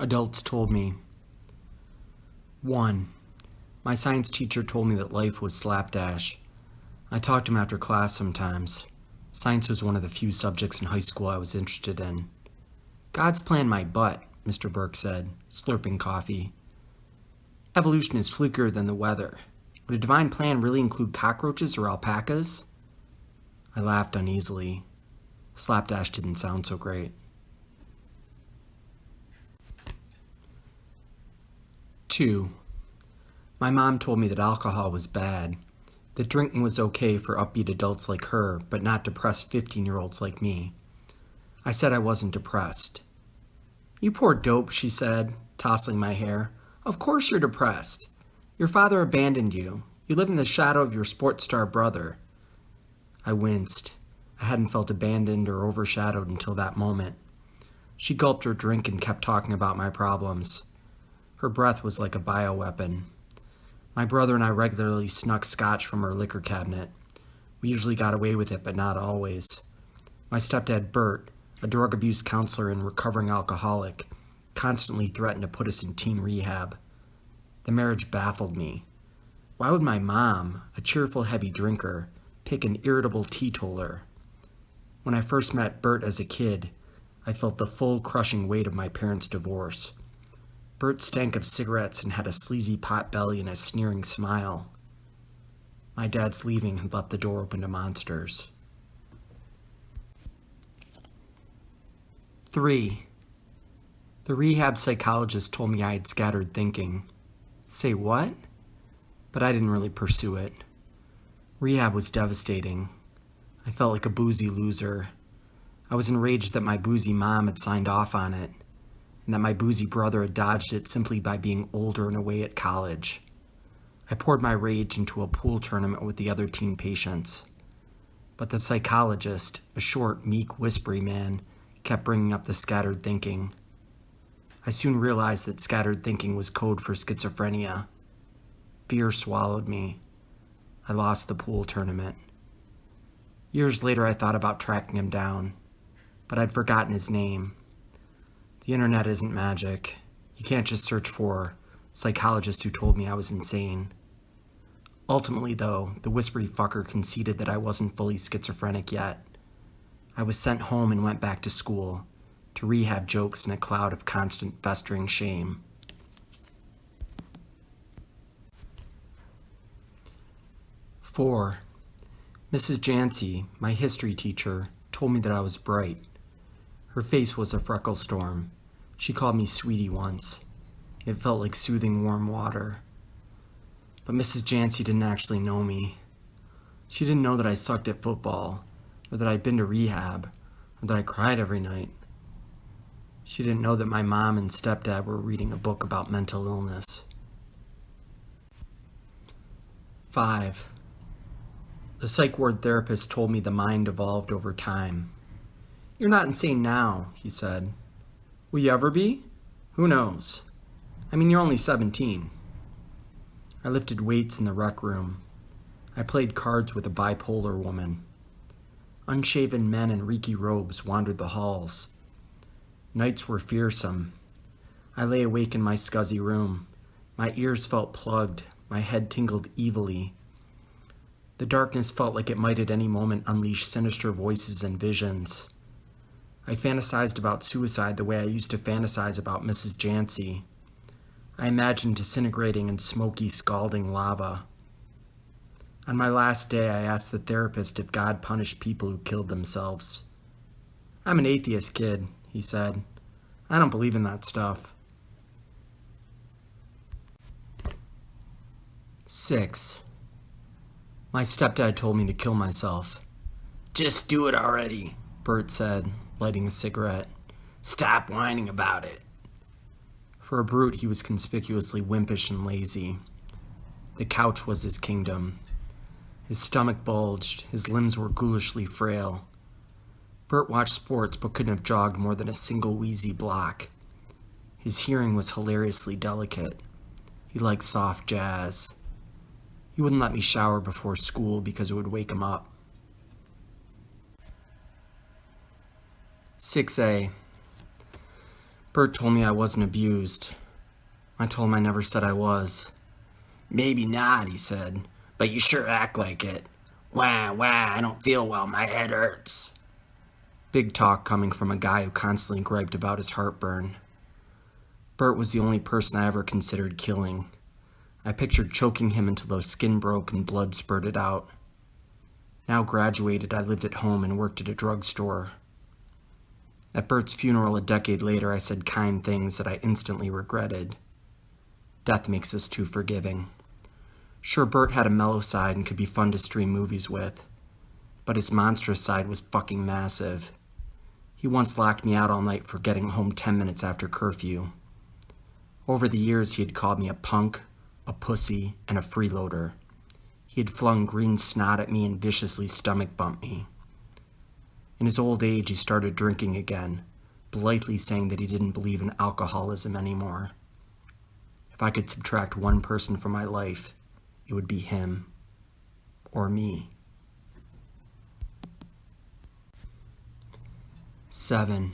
Adults told me. 1. My science teacher told me that life was slapdash. I talked to him after class sometimes. Science was one of the few subjects in high school I was interested in. God's plan my butt, Mr. Burke said, slurping coffee. Evolution is flukier than the weather. Would a divine plan really include cockroaches or alpacas? I laughed uneasily. Slapdash didn't sound so great. 2. My mom told me that alcohol was bad, that drinking was okay for upbeat adults like her, but not depressed 15-year-olds like me. I said I wasn't depressed. You poor dope, she said, tousling my hair. Of course you're depressed. Your father abandoned you. You live in the shadow of your sports star brother. I winced. I hadn't felt abandoned or overshadowed until that moment. She gulped her drink and kept talking about my problems. Her breath was like a bioweapon. My brother and I regularly snuck scotch from her liquor cabinet. We usually got away with it, but not always. My stepdad, Bert, a drug abuse counselor and recovering alcoholic, constantly threatened to put us in teen rehab. The marriage baffled me. Why would my mom, a cheerful heavy drinker, pick an irritable teetotaler? When I first met Bert as a kid, I felt the full crushing weight of my parents' divorce. Bert stank of cigarettes and had a sleazy pot belly and a sneering smile. My dad's leaving had left the door open to monsters. 3. The rehab psychologist told me I had scattered thinking. Say what? But I didn't really pursue it. Rehab was devastating. I felt like a boozy loser. I was enraged that my boozy mom had signed off on it, and that my boozy brother had dodged it simply by being older and away at college. I poured my rage into a pool tournament with the other teen patients. But the psychologist, a short, meek, whispery man, kept bringing up the scattered thinking. I soon realized that scattered thinking was code for schizophrenia. Fear swallowed me. I lost the pool tournament. Years later, I thought about tracking him down, but I'd forgotten his name. The internet isn't magic. You can't just search for psychologist who told me I was insane. Ultimately, though, the whispery fucker conceded that I wasn't fully schizophrenic yet. I was sent home and went back to school, to rehab jokes in a cloud of constant festering shame. 4. Mrs. Jancy, my history teacher, told me that I was bright. Her face was a freckle storm. She called me sweetie once. It felt like soothing warm water. But Mrs. Jancy didn't actually know me. She didn't know that I sucked at football, or that I'd been to rehab, or that I cried every night. She didn't know that my mom and stepdad were reading a book about mental illness. 5. The psych ward therapist told me the mind evolved over time. You're not insane now, he said. Will you ever be? Who knows? I mean, you're only 17. I lifted weights in the rec room. I played cards with a bipolar woman. Unshaven men in reeky robes wandered the halls. Nights were fearsome. I lay awake in my scuzzy room. My ears felt plugged. My head tingled evilly. The darkness felt like it might at any moment unleash sinister voices and visions. I fantasized about suicide the way I used to fantasize about Mrs. Jancy. I imagined disintegrating in smoky, scalding lava. On my last day, I asked the therapist if God punished people who killed themselves. I'm an atheist, kid, he said. I don't believe in that stuff. 6. My stepdad told me to kill myself. Just do it already, Bert said, lighting a cigarette. Stop whining about it. For a brute, he was conspicuously wimpish and lazy. The couch was his kingdom. His stomach bulged, his limbs were ghoulishly frail. Bert watched sports but couldn't have jogged more than a single wheezy block. His hearing was hilariously delicate. He liked soft jazz. He wouldn't let me shower before school because it would wake him up. 6A. Bert told me I wasn't abused. I told him I never said I was. Maybe not, he said, but you sure act like it. Wah, wah, I don't feel well, my head hurts. Big talk coming from a guy who constantly griped about his heartburn. Bert was the only person I ever considered killing. I pictured choking him until the skin broke and blood spurted out. Now graduated, I lived at home and worked at a drugstore. At Bert's funeral a decade later, I said kind things that I instantly regretted. Death makes us too forgiving. Sure, Bert had a mellow side and could be fun to stream movies with, but his monstrous side was fucking massive. He once locked me out all night for getting home 10 minutes after curfew. Over the years, he had called me a punk, a pussy, and a freeloader. He had flung green snot at me and viciously stomach bumped me. In his old age, he started drinking again, blithely saying that he didn't believe in alcoholism anymore. If I could subtract one person from my life, it would be him. Or me. 7.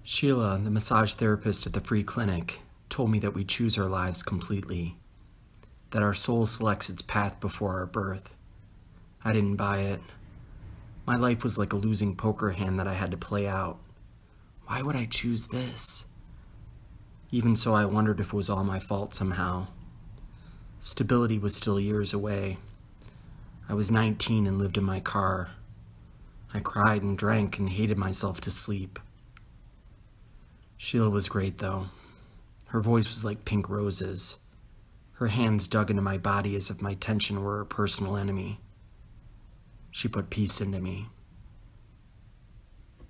Sheila, the massage therapist at the free clinic, told me that we choose our lives completely, that our soul selects its path before our birth. I didn't buy it. My life was like a losing poker hand that I had to play out. Why would I choose this? Even so, I wondered if it was all my fault somehow. Stability was still years away. I was 19 and lived in my car. I cried and drank and hated myself to sleep. Sheila was great, though. Her voice was like pink roses. Her hands dug into my body as if my tension were her personal enemy. She put peace into me.